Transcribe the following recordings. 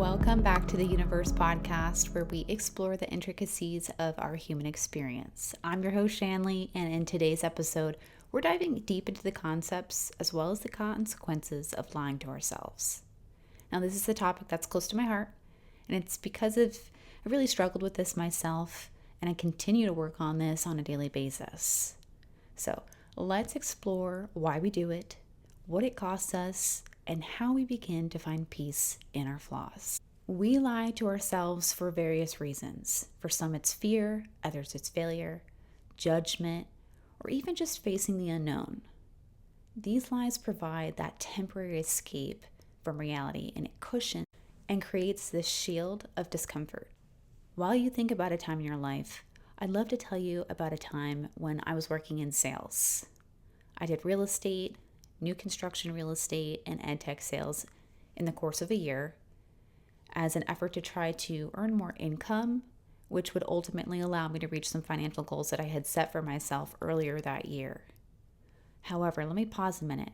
Welcome back to the Universe Podcast, where we explore the intricacies of our human experience. I'm your host, Shanley, and in today's episode, we're diving deep into the concepts as well as the consequences of lying to ourselves. Now, this is a topic that's close to my heart, and it's because I really struggled with this myself, and I continue to work on this on a daily basis. So, let's explore why we do it, what it costs us, and how we begin to find peace in our flaws. We lie to ourselves for various reasons. For some, it's fear, others, it's failure, judgment, or even just facing the unknown. These lies provide that temporary escape from reality, and it cushions and creates this shield of discomfort. While you think about a time in your life, I'd love to tell you about a time when I was working in sales. I did real estate, new construction real estate, and ed tech sales in the course of a year as an effort to try to earn more income, which would ultimately allow me to reach some financial goals that I had set for myself earlier that year. However, let me pause a minute.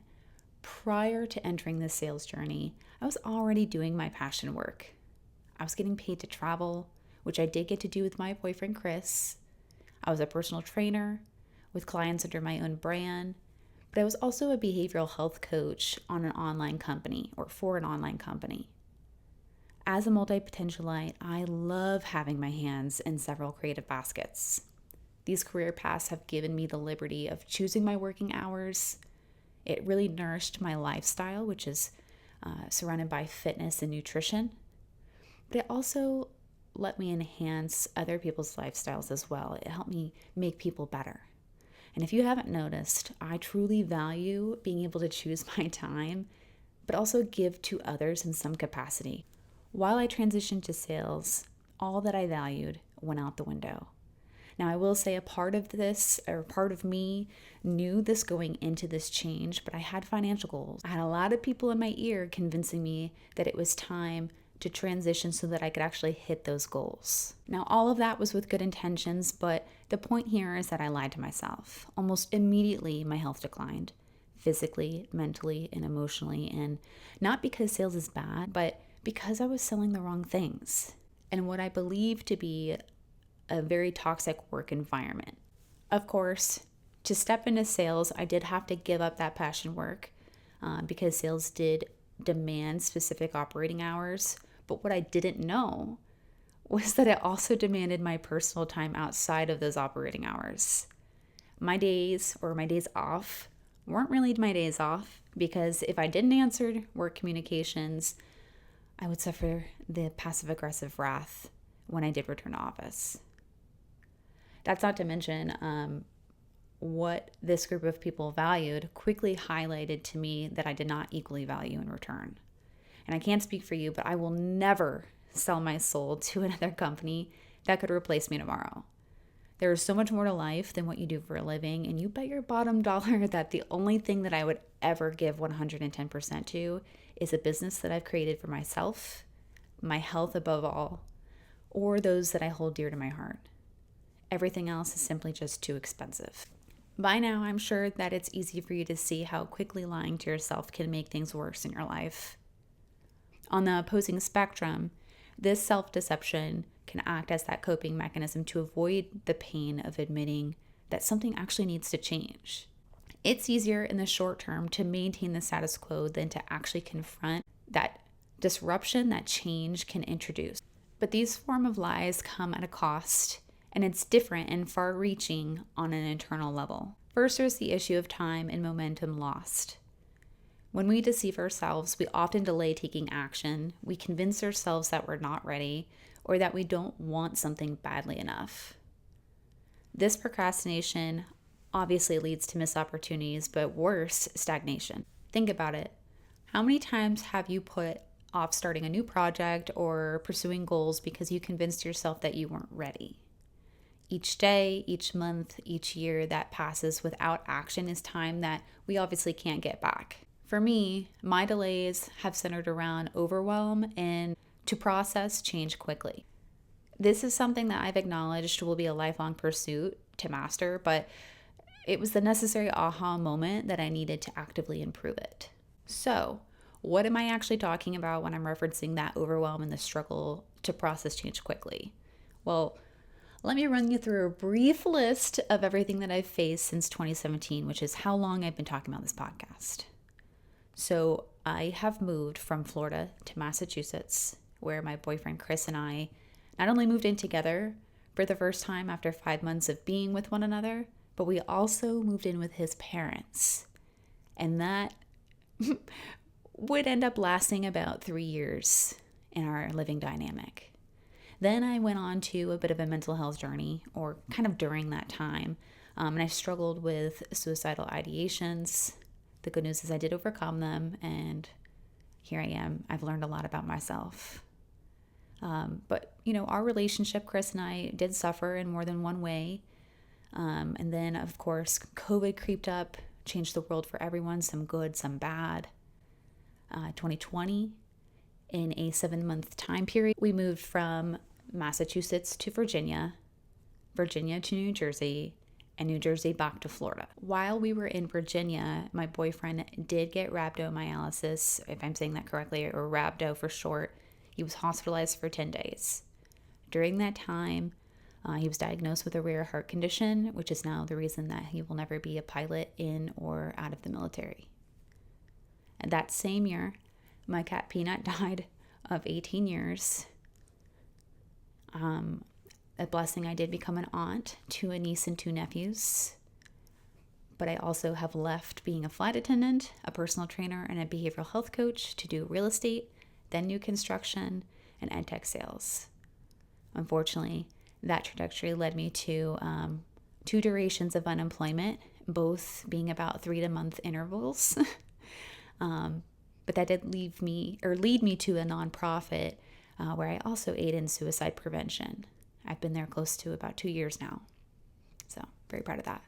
Prior to entering this sales journey, I was already doing my passion work. I was getting paid to travel, which I did get to do with my boyfriend, Chris. I was a personal trainer with clients under my own brand. But I was also a behavioral health coach on an online company or for an online company. As a multi-potentialite, I love having my hands in several creative baskets. These career paths have given me the liberty of choosing my working hours. It really nourished my lifestyle, which is surrounded by fitness and nutrition. But it also let me enhance other people's lifestyles as well. It helped me make people better. And if you haven't noticed, I truly value being able to choose my time, but also give to others in some capacity. While I transitioned to sales, all that I valued went out the window. Now, I will say a part of me knew this going into this change, but I had financial goals. I had a lot of people in my ear convincing me that it was time to transition so that I could actually hit those goals. Now, all of that was with good intentions, but the point here is that I lied to myself. Almost immediately, my health declined, physically, mentally, and emotionally, and not because sales is bad, but because I was selling the wrong things and what I believe to be a very toxic work environment. Of course, to step into sales, I did have to give up that passion work because sales did demand specific operating hours. But what I didn't know was that it also demanded my personal time outside of those operating hours. My days off weren't really my days off because if I didn't answer work communications, I would suffer the passive-aggressive wrath when I did return to office. That's not to mention what this group of people valued quickly highlighted to me that I did not equally value in return. And I can't speak for you, but I will never sell my soul to another company that could replace me tomorrow. There is so much more to life than what you do for a living, and you bet your bottom dollar that the only thing that I would ever give 110% to is a business that I've created for myself, my health above all, or those that I hold dear to my heart. Everything else is simply just too expensive. By now, I'm sure that it's easy for you to see how quickly lying to yourself can make things worse in your life. On the opposing spectrum, this self-deception can act as that coping mechanism to avoid the pain of admitting that something actually needs to change. It's easier in the short term to maintain the status quo than to actually confront that disruption that change can introduce. But these form of lies come at a cost, and it's different and far-reaching on an internal level. First, there's the issue of time and momentum lost. When we deceive ourselves, we often delay taking action. We convince ourselves that we're not ready or that we don't want something badly enough. This procrastination obviously leads to missed opportunities, but worse, stagnation. Think about it. How many times have you put off starting a new project or pursuing goals because you convinced yourself that you weren't ready? Each day, each month, each year that passes without action is time that we obviously can't get back. For me, my delays have centered around overwhelm and to process change quickly. This is something that I've acknowledged will be a lifelong pursuit to master, but it was the necessary aha moment that I needed to actively improve it. So, What am I actually talking about when I'm referencing that overwhelm and the struggle to process change quickly? Well, let me run you through a brief list of everything that I've faced since 2017, which is how long I've been talking about this podcast. So I have moved from Florida to Massachusetts, where my boyfriend Chris and I not only moved in together for the first time after 5 months of being with one another, but we also moved in with his parents. And that would end up lasting about 3 years in our living dynamic. Then I went on to a bit of a mental health journey, or kind of during that time, and I struggled with suicidal ideations. The good news is I did overcome them, and here I am. I've learned a lot about myself. But, our relationship, Chris and I, did suffer in more than one way. And then, of course, COVID creeped up, changed the world for everyone, some good, some bad. 2020, in a 7-month time period, we moved from Massachusetts to Virginia, Virginia to New Jersey, and New Jersey back to Florida. While we were in Virginia, my boyfriend did get rhabdomyolysis, if I'm saying that correctly, or rhabdo for short. He was hospitalized for 10 days. During that time, he was diagnosed with a rare heart condition, which is now the reason that he will never be a pilot in or out of the military. And that same year, my cat Peanut died of 18 years. A blessing, I did become an aunt to a niece and 2 nephews. But I also have left being a flight attendant, a personal trainer, and a behavioral health coach to do real estate, then new construction, and ed tech sales. Unfortunately, that trajectory led me to 2 durations of unemployment, both being about 3-month intervals. But that did lead me to a nonprofit where I also aid in suicide prevention. I've been there close to about 2 years now. So very proud of that.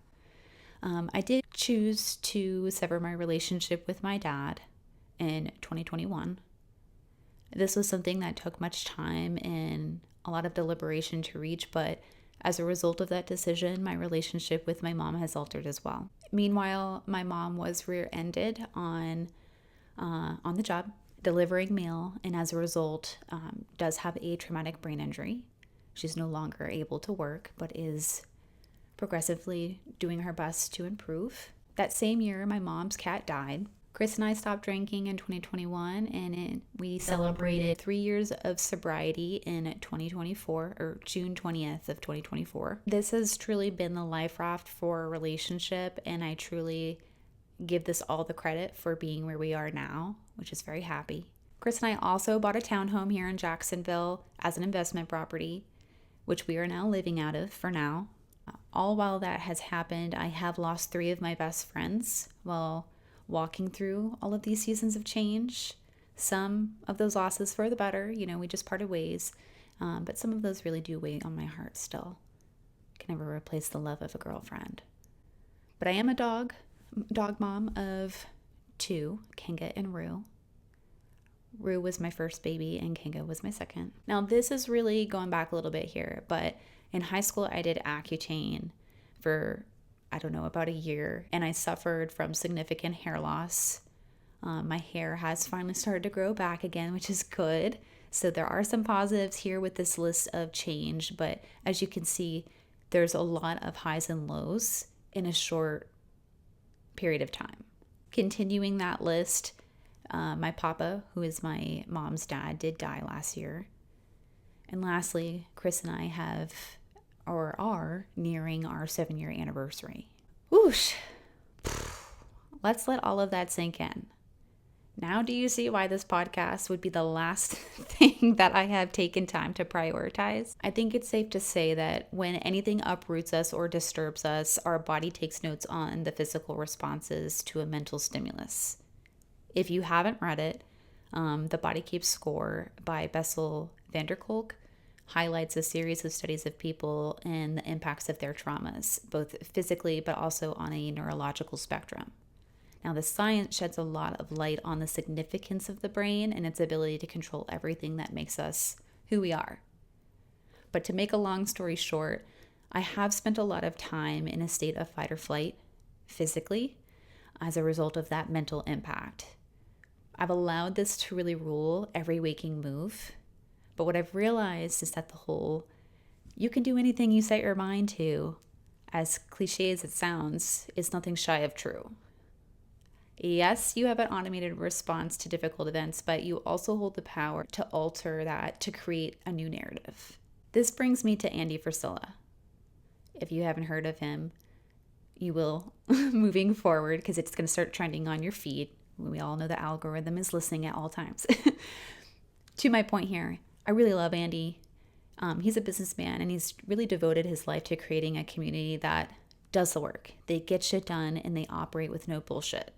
I did choose to sever my relationship with my dad in 2021. This was something that took much time and a lot of deliberation to reach, but as a result of that decision, my relationship with my mom has altered as well. Meanwhile, my mom was rear-ended on the job, delivering mail, and as a result, does have a traumatic brain injury. She's no longer able to work, but is progressively doing her best to improve. That same year, my mom's cat died. Chris and I stopped drinking in 2021, and we celebrated 3 years of sobriety in 2024, or June 20th of 2024. This has truly been the life raft for a relationship, and I truly give this all the credit for being where we are now, which is very happy. Chris and I also bought a townhome here in Jacksonville as an investment property, which we are now living out of for now. All while that has happened, I have lost 3 of my best friends while walking through all of these seasons of change. Some of those losses for the better, we just parted ways, but some of those really do weigh on my heart still. Can never replace the love of a girlfriend. But I am a dog mom of 2, Kinga and Rue. Rue was my first baby and Kinga was my second. Now this is really going back a little bit here, but in high school I did Accutane for, about a year, and I suffered from significant hair loss. My hair has finally started to grow back again, which is good. So there are some positives here with this list of change, but as you can see, there's a lot of highs and lows in a short period of time. Continuing that list, my papa, who is my mom's dad, did die last year. And lastly, Chris and I are nearing our 7-year anniversary. Whoosh! Let's let all of that sink in. Now do you see why this podcast would be the last thing that I have taken time to prioritize? I think it's safe to say that when anything uproots us or disturbs us, our body takes notes on the physical responses to a mental stimulus. If you haven't read it, The Body Keeps Score by Bessel van der Kolk highlights a series of studies of people and the impacts of their traumas, both physically but also on a neurological spectrum. Now, the science sheds a lot of light on the significance of the brain and its ability to control everything that makes us who we are. But to make a long story short, I have spent a lot of time in a state of fight or flight physically as a result of that mental impact. I've allowed this to really rule every waking move. But what I've realized is that the whole, you can do anything you set your mind to, as cliche as it sounds, is nothing shy of true. Yes, you have an automated response to difficult events, but you also hold the power to alter that to create a new narrative. This brings me to Andy Frisella. If you haven't heard of him, you will moving forward because it's going to start trending on your feed. We all know the algorithm is listening at all times. To my point here, I really love Andy. He's a businessman and he's really devoted his life to creating a community that does the work. They get shit done and they operate with no bullshit.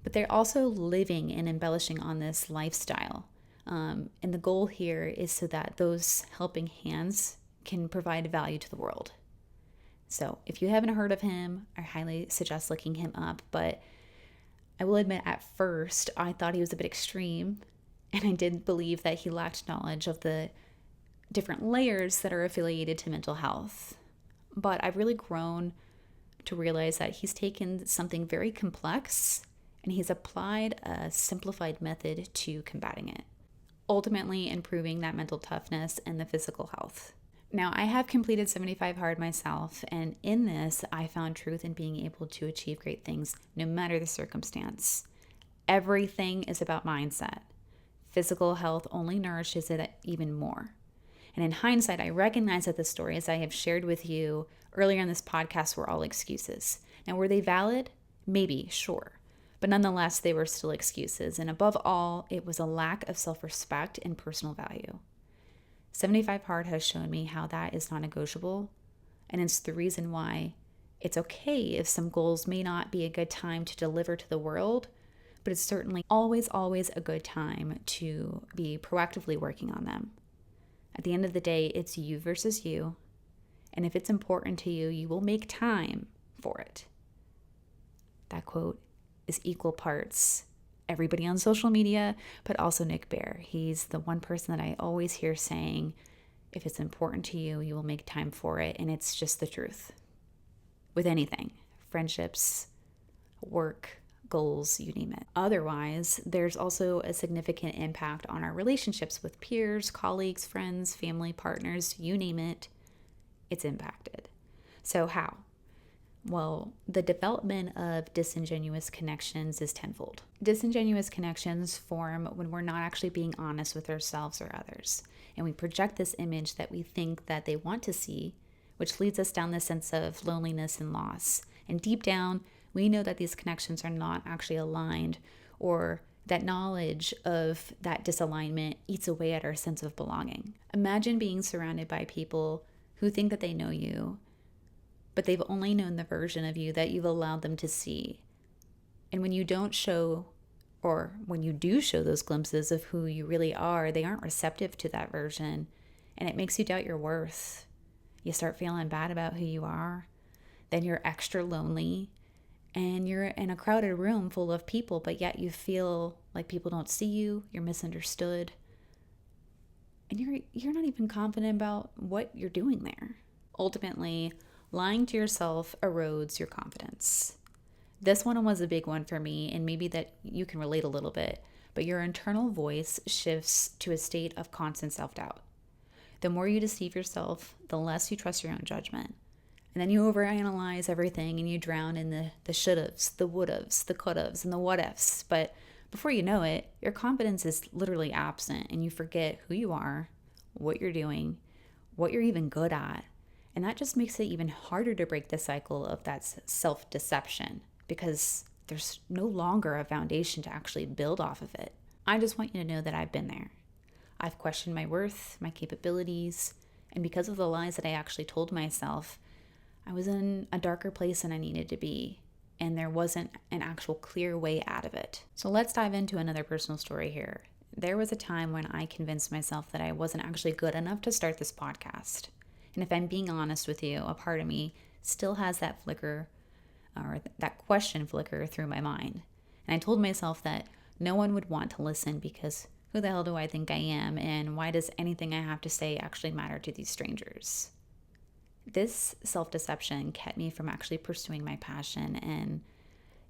But they're also living and embellishing on this lifestyle. And the goal here is so that those helping hands can provide value to the world. So if you haven't heard of him, I highly suggest looking him up. But I will admit, at first, I thought he was a bit extreme. And I did believe that he lacked knowledge of the different layers that are affiliated to mental health. But I've really grown to realize that he's taken something very complex and he's applied a simplified method to combating it, ultimately improving that mental toughness and the physical health. Now, I have completed 75 Hard myself, and in this, I found truth in being able to achieve great things no matter the circumstance. Everything is about mindset. Physical health only nourishes it even more. And in hindsight, I recognize that the stories I have shared with you earlier in this podcast were all excuses. Now, were they valid? Maybe, sure. But nonetheless, they were still excuses. And above all, it was a lack of self-respect and personal value. 75 Hard has shown me how that is non-negotiable. And it's the reason why it's okay if some goals may not be a good time to deliver to the world, but it's certainly always a good time to be proactively working on them. At the end of the day, it's you versus you. And if it's important to you, you will make time for it. That quote is equal parts everybody on social media, but also Nick Bear. He's the one person that I always hear saying, if it's important to you, you will make time for it. And it's just the truth. With anything, friendships, work, goals, you name it. Otherwise, there's also a significant impact on our relationships with peers, colleagues, friends, family, partners, you name it, it's impacted. So how? Well, the development of disingenuous connections is tenfold. Disingenuous connections form when we're not actually being honest with ourselves or others, and we project this image that we think that they want to see, which leads us down this sense of loneliness and loss. And deep down, we know that these connections are not actually aligned, or that knowledge of that disalignment eats away at our sense of belonging. Imagine being surrounded by people who think that they know you, but they've only known the version of you that you've allowed them to see. And when you don't show, or when you do show those glimpses of who you really are, they aren't receptive to that version, and it makes you doubt your worth. You start feeling bad about who you are. Then you're extra lonely, and you're in a crowded room full of people, but yet you feel like people don't see you, you're misunderstood, and you're not even confident about what you're doing there. Ultimately, lying to yourself erodes your confidence. This one was a big one for me, and maybe that you can relate a little bit, but your internal voice shifts to a state of constant self-doubt. The more you deceive yourself, the less you trust your own judgment. And then you overanalyze everything and you drown in the should'ves, the would'ves, the could'ves, and the what-ifs. But before you know it, your confidence is literally absent and you forget who you are, what you're doing, what you're even good at. And that just makes it even harder to break the cycle of that self-deception because there's no longer a foundation to actually build off of it. I just want you to know that I've been there. I've questioned my worth, my capabilities, and because of the lies that I actually told myself, I was in a darker place than I needed to be, and there wasn't an actual clear way out of it. So let's dive into another personal story here. There was a time when I convinced myself that I wasn't actually good enough to start this podcast. And if I'm being honest with you, a part of me still has that flicker, or that question flicker through my mind. And I told myself that no one would want to listen because who the hell do I think I am, and why does anything I have to say actually matter to these strangers? This self-deception kept me from actually pursuing my passion and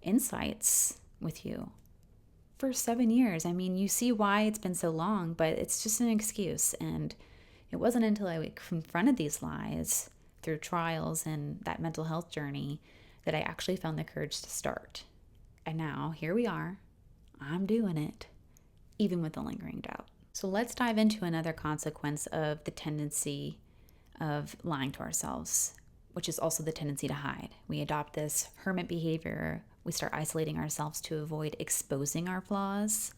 insights with you for 7 years. I mean, you see why it's been so long, but it's just an excuse. And it wasn't until I confronted these lies through trials and that mental health journey that I actually found the courage to start. And now here we are. I'm doing it, even with the lingering doubt. So let's dive into another consequence of the tendency of lying to ourselves, which is also the tendency to hide. We adopt this hermit behavior. We start isolating ourselves to avoid exposing our flaws,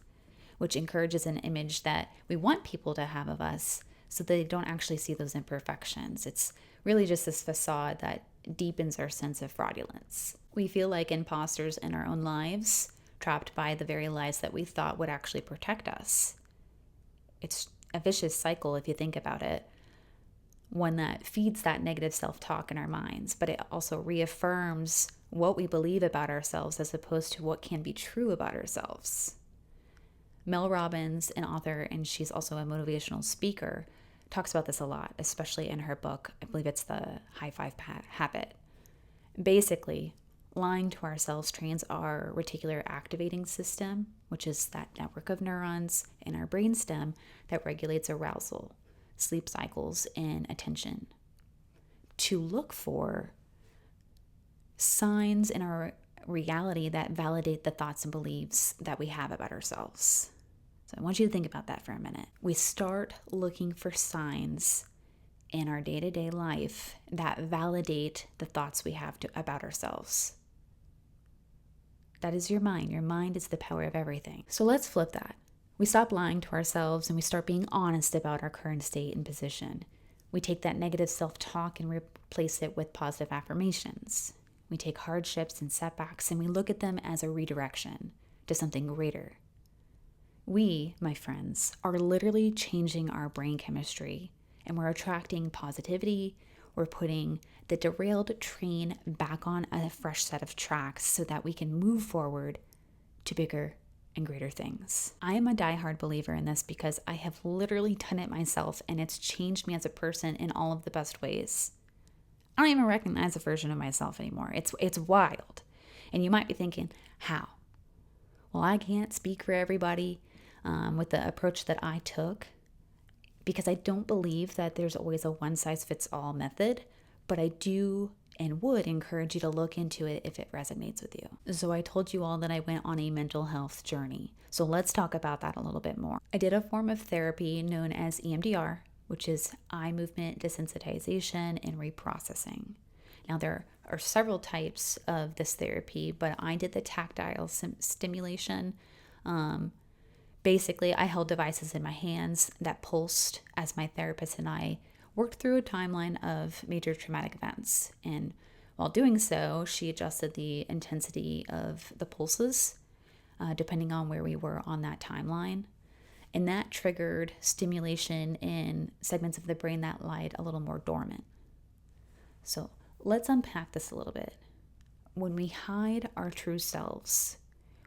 which encourages an image that we want people to have of us so they don't actually see those imperfections. It's really just this facade that deepens our sense of fraudulence. We feel like imposters in our own lives, trapped by the very lies that we thought would actually protect us. It's a vicious cycle if you think about it, one that feeds that negative self-talk in our minds, but it also reaffirms what we believe about ourselves as opposed to what can be true about ourselves. Mel Robbins, an author, and she's also a motivational speaker, talks about this a lot, especially in her book. I believe it's The High Five Habit. Basically, lying to ourselves trains our reticular activating system, which is that network of neurons in our brainstem that regulates arousal, sleep cycles, and attention, to look for signs in our reality that validate the thoughts and beliefs that we have about ourselves. So I want you to think about that for a minute. We start looking for signs in our day-to-day life that validate the thoughts we have about ourselves. That is your mind. Your mind is the power of everything. So let's flip that. We stop lying to ourselves and we start being honest about our current state and position. We take that negative self-talk and replace it with positive affirmations. We take hardships and setbacks and we look at them as a redirection to something greater. We, my friends, are literally changing our brain chemistry, and we're attracting positivity. We're putting the derailed train back on a fresh set of tracks so that we can move forward to bigger and greater things. I am a diehard believer in this because I have literally done it myself, and it's changed me as a person in all of the best ways. I don't even recognize a version of myself anymore. It's wild. And you might be thinking, how? Well, I can't speak for everybody with the approach that I took, because I don't believe that there's always a one-size-fits-all method, but I do and would encourage you to look into it if it resonates with you. So I told you all that I went on a mental health journey. So let's talk about that a little bit more. I did a form of therapy known as EMDR, which is eye movement desensitization and reprocessing. Now, there are several types of this therapy, but I did the tactile stimulation. Basically, I held devices in my hands that pulsed as my therapist and I worked through a timeline of major traumatic events. And while doing so, she adjusted the intensity of the pulses depending on where we were on that timeline. And that triggered stimulation in segments of the brain that lied a little more dormant. So let's unpack this a little bit. When we hide our true selves,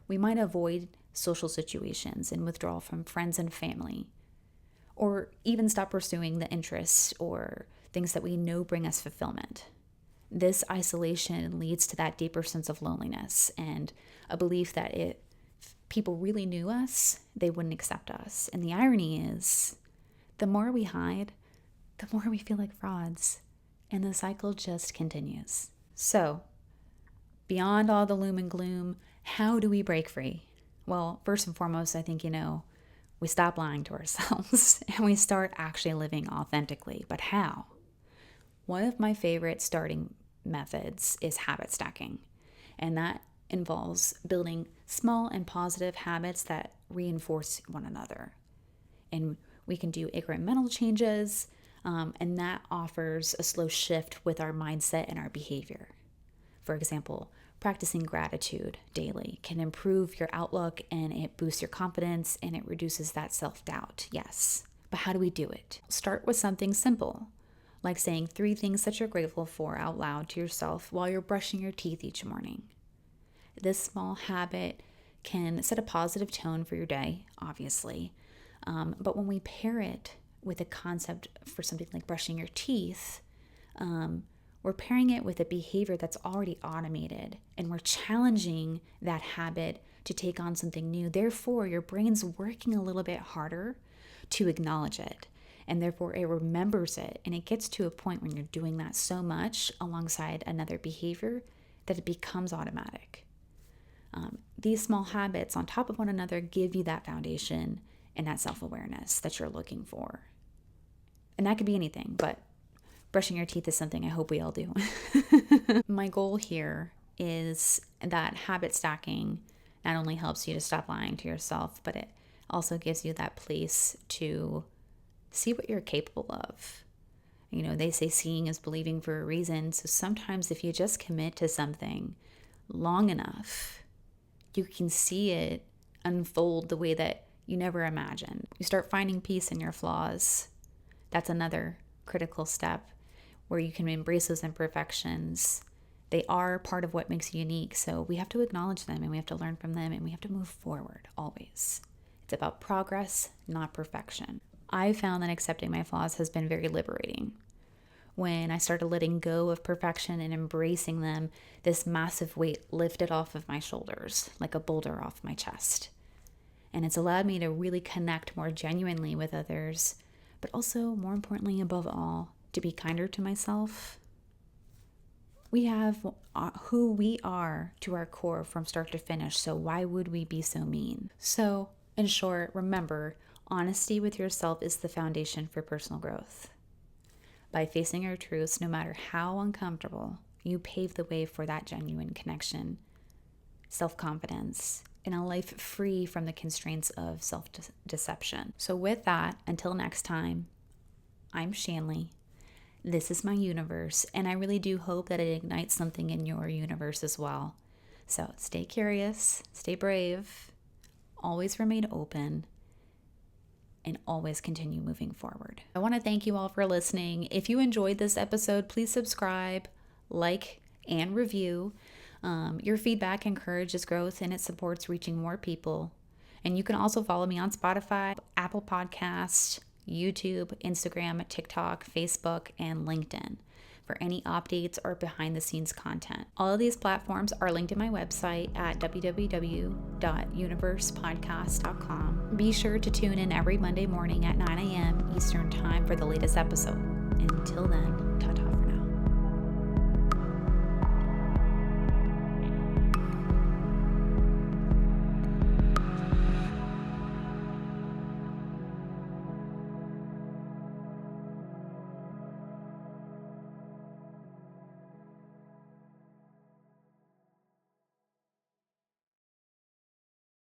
we might avoid social situations and withdraw from friends and family, or even stop pursuing the interests or things that we know bring us fulfillment. This isolation leads to that deeper sense of loneliness and a belief that if people really knew us, they wouldn't accept us. And the irony is, the more we hide, the more we feel like frauds, and the cycle just continues. So, beyond all the loom and gloom, how do we break free? Well, first and foremost, I think, we stop lying to ourselves and we start actually living authentically. But how? One of my favorite starting methods is habit stacking, and that involves building small and positive habits that reinforce one another. And we can do incremental changes, and that offers a slow shift with our mindset and our behavior. For example, practicing gratitude daily can improve your outlook, and it boosts your confidence, and it reduces that self-doubt. Yes. But how do we do it? Start with something simple, like saying 3 things that you're grateful for out loud to yourself while you're brushing your teeth each morning. This small habit can set a positive tone for your day, obviously. But when we pair it with a concept for something like brushing your teeth, we're pairing it with a behavior that's already automated, and we're challenging that habit to take on something new. Therefore, your brain's working a little bit harder to acknowledge it. And therefore, it remembers it. And it gets to a point when you're doing that so much alongside another behavior that it becomes automatic. These small habits on top of one another give you that foundation and that self-awareness that you're looking for. And that could be anything, but brushing your teeth is something I hope we all do. My goal here is that habit stacking not only helps you to stop lying to yourself, but it also gives you that place to see what you're capable of. You know, they say seeing is believing for a reason. So sometimes if you just commit to something long enough, you can see it unfold the way that you never imagined. You start finding peace in your flaws. That's another critical step where you can embrace those imperfections. They are part of what makes you unique. So we have to acknowledge them and we have to learn from them and we have to move forward always. It's about progress, not perfection. I found that accepting my flaws has been very liberating. When I started letting go of perfection and embracing them, this massive weight lifted off of my shoulders like a boulder off my chest. And it's allowed me to really connect more genuinely with others, but also, more importantly, above all, to be kinder to myself. We have who we are to our core from start to finish, so why would we be so mean? So, in short, remember, honesty with yourself is the foundation for personal growth. By facing your truths, no matter how uncomfortable, you pave the way for that genuine connection, self-confidence, and a life free from the constraints of self-deception. So with that, until next time, I'm Shanley. This is my universe, and I really do hope that it ignites something in your universe as well. So stay curious, stay brave, always remain open, and always continue moving forward. I want to thank you all for listening. If you enjoyed this episode, please subscribe, like, and review. Your feedback encourages growth and it supports reaching more people. And you can also follow me on Spotify, Apple Podcasts, YouTube, Instagram, TikTok, Facebook, and LinkedIn for any updates or behind the scenes content. All of these platforms are linked in my website at www.universepodcast.com. Be sure to tune in every Monday morning at 9 a.m. Eastern Time for the latest episode. Until then,